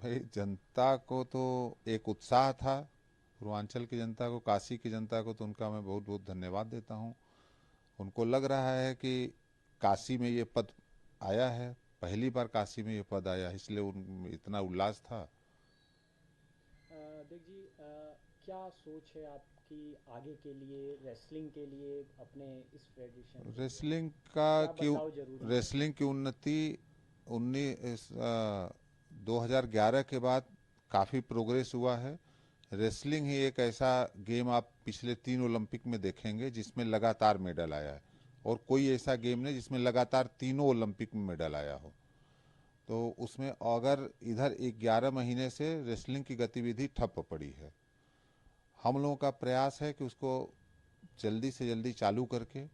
भाई जनता को तो एक उत्साह था, पूर्वांचल की जनता को, काशी की जनता को तो उनका मैं बहुत बहुत धन्यवाद देता हूँ। उनको लग रहा है कि काशी में ये पद आया है, पहली बार काशी में ये पद आया, इसलिए उन इतना उल्लास था। देख जी, क्या सोच है आपकी आगे के लिए, रेसलिंग के लिए, अपने इस ट्रेडिशन के लिए? रेसलिंग का क्या क्यों, बदलाव ज़रूरी है? रेसलिंग की उन्नति 2011 के बाद काफ़ी प्रोग्रेस हुआ है। रेसलिंग ही एक ऐसा गेम आप पिछले 3 ओलंपिक में देखेंगे जिसमें लगातार मेडल आया है, और कोई ऐसा गेम नहीं जिसमें लगातार तीनों ओलंपिक में मेडल आया हो। तो उसमें अगर इधर 11 महीने से रेसलिंग की गतिविधि ठप पड़ी है, हम लोगों का प्रयास है कि उसको जल्दी से जल्दी चालू करके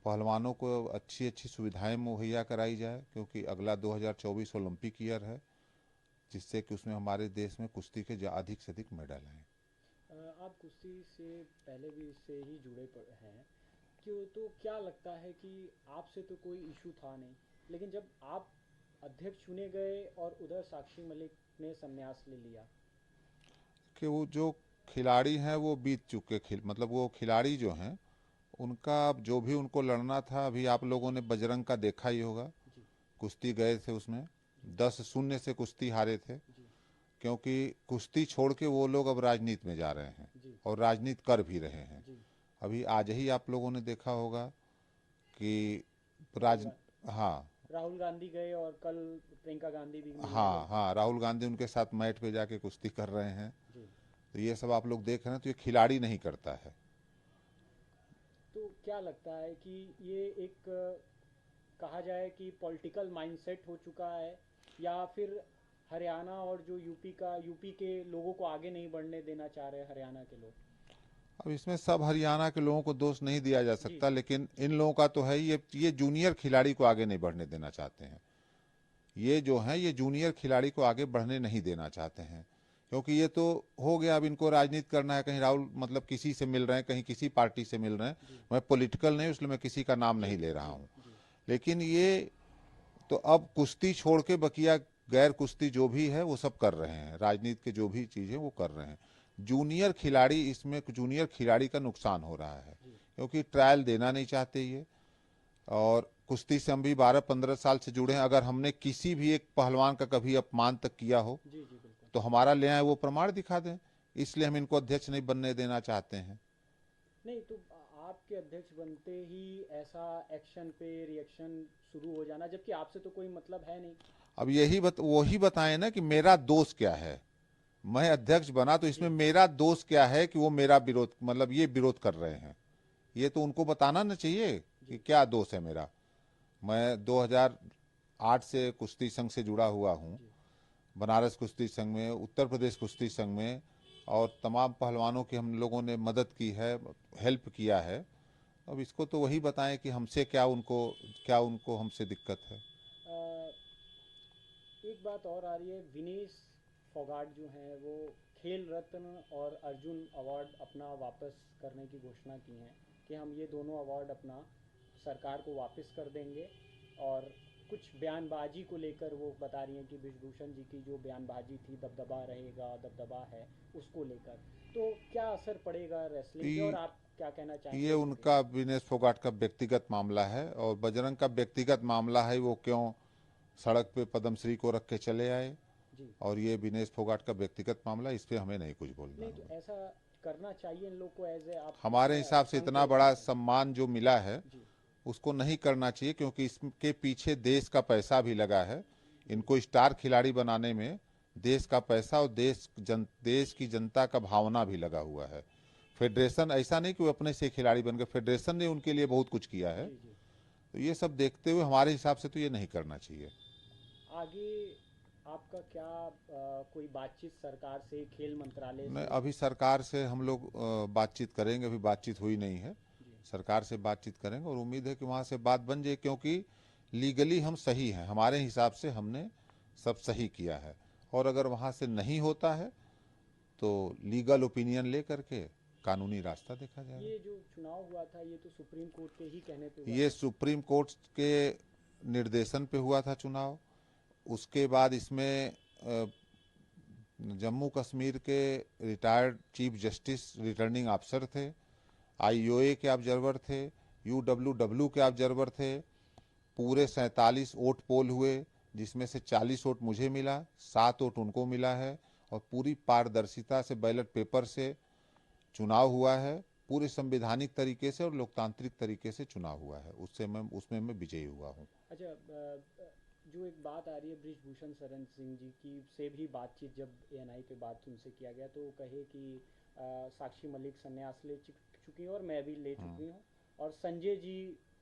पहलवानों को अच्छी अच्छी सुविधाएं मुहैया कराई जाए, क्योंकि अगला 2024 ओलंपिक ईयर है, जिससे कि उसमें हमारे देश में कुश्ती के अधिक से अधिक मेडल आए। आप कुश्ती से पहले भी इससे ही जुड़े हैं, क्यों? तो क्या लगता है कि आपसे तो कोई इशू था नहीं, लेकिन जब आप अध्यक्ष चुने गए और उधर साक्षी मलिक ने संन्यास ले लिया। कि वो जो खिलाड़ी हैं वो बीत चुके, मतलब वो खिलाड़ी जो हैं उनका अब जो भी उनको लड़ना था, अभी आप लोगों ने बजरंग का देखा ही होगा, जी। कुश्ती गए थे उसमें जी। 10-0 से कुश्ती हारे थे, जी। क्योंकि कुश्ती छोड़ के वो लोग अब राजनीति में जा रहे हैं, जी। और राजनीति कर भी रहे हैं। जी। अभी आज ही आप लोगों ने देखा होगा कि राहुल राज गा हाँ, राहुल गांधी गए और कल प्रियंका गांधी भी मिलने हाँ गई। हाँ, राहुल गांधी उनके साथ मैट पे जाके कुश्ती कर रहे हैं। जी। तो ये सब आप लोग देख रहे हैं, तो ये खिलाड़ी नहीं करता है। तो क्या लगता है कि ये एक कहा जाए कि पॉलिटिकल माइंडसेट हो चुका है, या फिर हरियाणा और जो यूपी के लोगों को आगे नहीं बढ़ने देना चाह रहे हरियाणा के लोग? अब इसमें सब हरियाणा के लोगों को दोष नहीं दिया जा जी। सकता, जी। लेकिन इन लोगों का तो है ही, ये जूनियर खिलाड़ी को आगे नहीं बढ़ने देना चाहते हैं। ये जो हैं ये जूनियर खिलाड़ी को आगे बढ़ने नहीं देना चाहते हैं, क्योंकि ये तो हो गया, अब इनको राजनीति करना है। कहीं राहुल मतलब किसी से मिल रहे हैं, कहीं किसी पार्टी से मिल रहे हैं। जी। मैं पॉलिटिकल नहीं, इसलिए मैं किसी का नाम जी। नहीं ले रहा जी। हूँ। जी। लेकिन ये तो अब कुश्ती छोड़ के बकिया गैर कुश्ती जो भी है वो सब कर रहे हैं, राजनीति के जो भी चीज़ें वो कर रहे हैं। जूनियर खिलाड़ी, इसमें जूनियर खिलाड़ी का नुकसान हो रहा है, जी। क्योंकि ट्रायल देना नहीं चाहते ये। और कुश्ती से हम भी 12-15 साल से जुड़े हैं, अगर हमने किसी भी एक पहलवान का कभी अपमान तक किया हो जी। जी बिल्कुल। तो हमारा ले आए वो प्रमाण दिखा दें। इसलिए हम इनको अध्यक्ष नहीं बनने देना चाहते हैं। नहीं तो आपके अध्यक्ष बनते ही ऐसा एक्शन पे रिएक्शन शुरू हो जाना, जबकि आपसे तो कोई मतलब है नहीं। अब वही बताएं ना कि मेरा दोष क्या है। मैं अध्यक्ष बना तो इसमें जी। मेरा दोष क्या है कि वो मेरा विरोध, मतलब ये विरोध कर रहे हैं। ये तो उनको बताना ना चाहिए कि जी। क्या दोष है मेरा। मैं 2008 से कुश्ती संघ से जुड़ा हुआ हूँ, जी। बनारस कुश्ती संघ में, उत्तर प्रदेश कुश्ती संघ में, और तमाम पहलवानों की हम लोगों ने मदद की है, हेल्प किया है। अब इसको तो वही बताएं कि हमसे क्या उनको हमसे दिक्कत है। अ, एक बात और आ रही है, विनेश फोगाट जो हैं वो खेल रत्न और अर्जुन अवार्ड अपना वापस करने की घोषणा की हैं, कि हम ये दोनों अवार्ड अपना सरकार को वापस कर देंगे। और कुछ बयानबाजी को लेकर वो बता रही हैं कि विश्वभूषण जी की जो बयानबाजी थी, दबदबा रहेगा, दबदबा है, उसको लेकर। तो क्या असर पड़ेगा रेसलिंग पे, और आप क्या कहना ये चाहेंगे इस पे? उनका विनेश फोगाट का व्यक्तिगत मामला है, और बजरंग का व्यक्तिगत मामला है, वो क्यों सड़क पे पद्मश्री को रख के चले आए। जी। और ये विनेश फोगाट का व्यक्तिगत मामला, इस पे हमें नहीं कुछ बोलना नहीं तो होगा। ऐसा करना चाहिए इन लोग को, एज ए आप हमारे मैं हिसाब से संघ इतना के हिसाब बड़ा से। सम्मान जो मिला है जी। उसको नहीं करना चाहिए, क्योंकि इसके पीछे देश का पैसा भी लगा है। जी। इनको स्टार खिलाड़ी बनाने में देश का पैसा और देश की जनता का भावना भी लगा हुआ है। फेडरेशन ऐसा नहीं कि वो अपने से खिलाड़ी बन गए, फेडरेशन ने उनके लिए बहुत कुछ किया है। जी। जी। तो ये सब देखते हुए हमारे हिसाब से तो ये नहीं करना चाहिए। आगे आपका क्या कोई बातचीत सरकार से, खेल मंत्रालय नहीं, से? अभी सरकार से हम लोग बातचीत करेंगे, अभी बातचीत हुई नहीं है। जी। सरकार से बातचीत करेंगे और उम्मीद है कि वहाँ से बात बन जाए, क्योंकि लीगली हम सही हैं, हमारे हिसाब से हमने सब सही किया है। और अगर वहाँ से नहीं होता है तो लीगल ओपिनियन ले करके कानूनी रास्ता देखा जाएगा। ये जो चुनाव हुआ था, ये तो सुप्रीम कोर्ट के ही कहने पे हुआ ये था। सुप्रीम कोर्ट के निर्देशन पे हुआ था चुनाव। उसके बाद इसमें जम्मू कश्मीर के रिटायर्ड चीफ जस्टिस रिटर्निंग अफसर थे, आईओए के ऑब्जर्वर थे, यूडब्ल्यूडब्ल्यू के ऑब्जर्वर थे। पूरे 47 वोट पोल हुए, जिसमें से 40 वोट मुझे मिला, 7 वोट उनको मिला है, और पूरी पारदर्शिता से बैलेट पेपर से चुनाव हुआ है। पूरे संवैधानिक तरीके से और लोकतांत्रिक तरीके से चुनाव हुआ है, उसमें मैं विजयी हुआ हूँ। अच्छा, जो एक बात आ रही है बृजभूषण शरण सिंह जी की से भी बातचीत, जब एएनआई पे बात उनसे किया गया तो वो कहे कि साक्षी मलिक संन्यास ले चुकी हैं और मैं भी ले चुकी हूँ, और संजय जी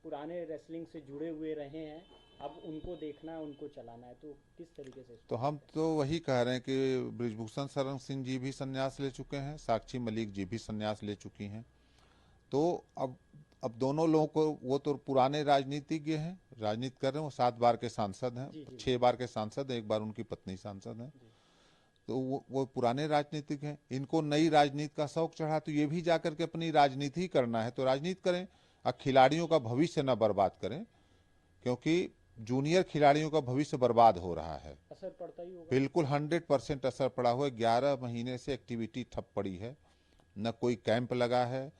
पुराने रेसलिंग से जुड़े हुए रहे हैं, अब उनको देखना है, उनको चलाना है। तो किस तरीके से तो हम तो वही कह रहे हैं कि बृजभूषण शरण सिंह जी भी संन्यास ले चुके हैं, साक्षी मलिक जी भी संन्यास ले चुकी हैं। तो अब दोनों लोगों को, वो तो पुराने राजनीतिज्ञ हैं, राजनीति कर रहे हैं, वो 7 बार के सांसद हैं, जी जी 6 बार के सांसद हैं, 1 बार उनकी पत्नी सांसद हैं। जी तो वो पुराने राजनीतिक हैं। इनको नई राजनीति का शौक चढ़ा, तो ये भी जाकर के अपनी राजनीति ही करना है तो राजनीति करें, और खिलाड़ियों का भविष्य न बर्बाद करें, क्योंकि जूनियर खिलाड़ियों का भविष्य बर्बाद हो रहा है। असर पड़ता ही होगा। बिल्कुल 100% असर पड़ा हुआ है। 11 महीने से एक्टिविटी ठप पड़ी है, न कोई कैंप लगा है,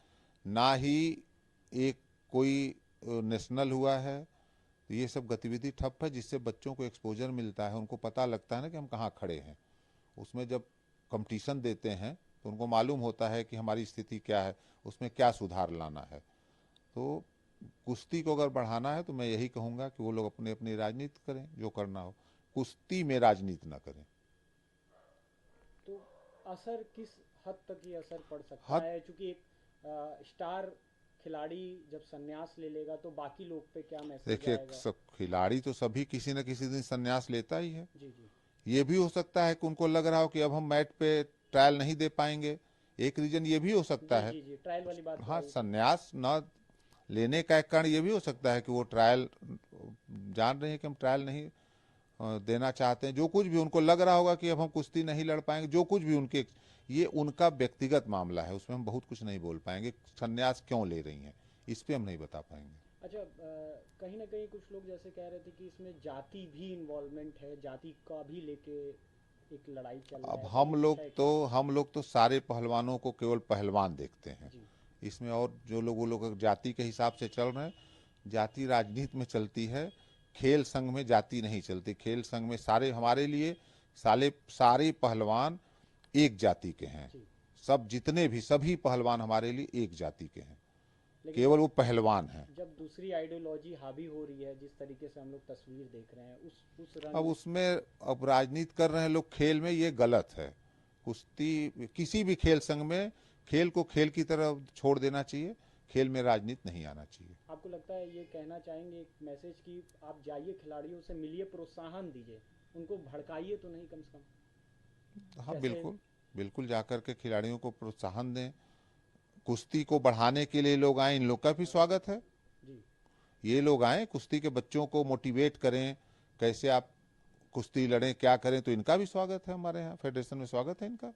ना ही एक कोई नेशनल हुआ है। तो ये सब गतिविधि ठप है, जिससे बच्चों को एक्सपोजर मिलता है, उनको पता लगता है ना कि हम कहाँ खड़े हैं। उसमें जब कंपटीशन देते हैं तो उनको मालूम होता है कि हमारी स्थिति क्या है, उसमें क्या सुधार लाना है। तो कुश्ती को अगर बढ़ाना है तो मैं यही कहूँगा कि वो लोग अपनी अपनी राजनीति करें, जो करना हो, कुश्ती में राजनीति ना करें। तो असर किस हद तक ये असर पड़ सकता हद है, क्योंकि एक स्टार खिलाड़ी जब संन्यास ले लेगा तो बाकी लोग पे क्या मैसेज देखिए, जाएगा? सब खिलाड़ी तो सभी किसी न किसी दिन संन्यास लेता ही है। जी जी ये भी हो सकता है कि उनको लग रहा हो कि अब हम मैट पे ट्रायल नहीं दे पाएंगे, एक रीजन ये भी हो सकता जी है। जी जी ट्रायल वाली बात तो हाँ, आई। संन्यास न लेने का एक कारण ये भी हो सकता है कि वो ट्रायल जान रहे हैं कि हम ट्रायल नहीं देना चाहते हैं। जो कुछ भी उनको लग रहा होगा कि अब हम कुश्ती नहीं लड़ पाएंगे, जो कुछ भी उनके, ये उनका व्यक्तिगत मामला है, उसमें हम बहुत कुछ नहीं बोल पाएंगे। संन्यास क्यों ले रही हैं, इस पे हम नहीं बता पाएंगे। अच्छा, कहीं ना कहीं कुछ लोग जैसे कह रहे थे कि इसमें जाति भी इन्वॉल्वमेंट है, जाति का भी लेके एक लड़ाई चल रहा अब है, ऐसा भी कुछ है क्या? हम लोग तो सारे पहलवानों को केवल पहलवान देखते हैं। जी इसमें और जो लोग, वो लोग जाति के हिसाब से चल रहे हैं। जाति राजनीति में चलती है, खेल संघ में जाति नहीं चलती। खेल संघ में सारे, हमारे लिए सारे पहलवान एक जाति के हैं। जी। सब जितने भी सभी पहलवान हमारे लिए एक जाति के हैं, लेकिन केवल वो पहलवान हैं। जब दूसरी आइडियोलॉजी हावी हो रही है, जिस तरीके से हम लोग तस्वीर देख रहे हैं, उस अब रंग। उसमें अब राजनीति कर रहे हैं लोग खेल में, ये गलत है। कुश्ती किसी भी खेल संघ में खेल को खेल की तरह छोड़ देना चाहिए, खेल में राजनीति नहीं आना चाहिए। आपको लगता है ये कहना चाहेंगे एक मैसेज कि आप जाइए, खिलाड़ियों से मिलिए, प्रोत्साहन दीजिए, उनको भड़काइए तो नहीं कम से कम? हाँ, जैसे बिल्कुल बिल्कुल, जाकर के खिलाड़ियों को प्रोत्साहन दें। कुश्ती को बढ़ाने के लिए लोग आए, इन लोग का भी स्वागत है। जी ये लोग आए, कुश्ती के बच्चों को मोटिवेट करें, कैसे आप कुश्ती लड़ें, क्या करें, तो इनका भी स्वागत है। हमारे यहाँ फेडरेशन में स्वागत है इनका।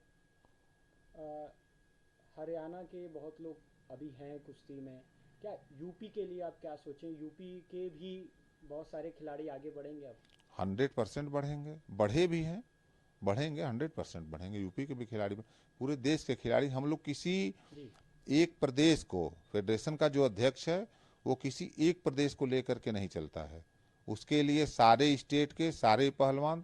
हरियाणा के बहुत लोग अभी हैं कुश्ती में, क्या यूपी के लिए आप क्या सोचें? यूपी के भी बहुत सारे खिलाड़ी आगे बढ़ेंगे अब? 100% बढ़ेंगे, बढ़े भी हैं, बढ़ेंगे, 100% बढ़ेंगे। यूपी के भी खिलाड़ी, पूरे देश के खिलाड़ी। हम लोग किसी जी एक प्रदेश को, फेडरेशन का जो अध्यक्ष है वो किसी एक प्रदेश को लेकर के नहीं चलता है। उसके लिए सारे स्टेट के सारे पहलवान,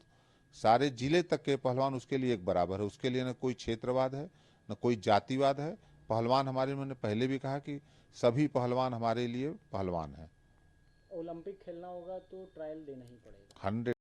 सारे जिले तक के पहलवान उसके लिए एक बराबर है। उसके लिए न कोई क्षेत्रवाद है, न कोई जातिवाद है। पहलवान हमारे, मैंने पहले भी कहा कि सभी पहलवान हमारे लिए पहलवान हैं। ओलंपिक खेलना होगा तो ट्रायल देना ही पड़ेगा। 100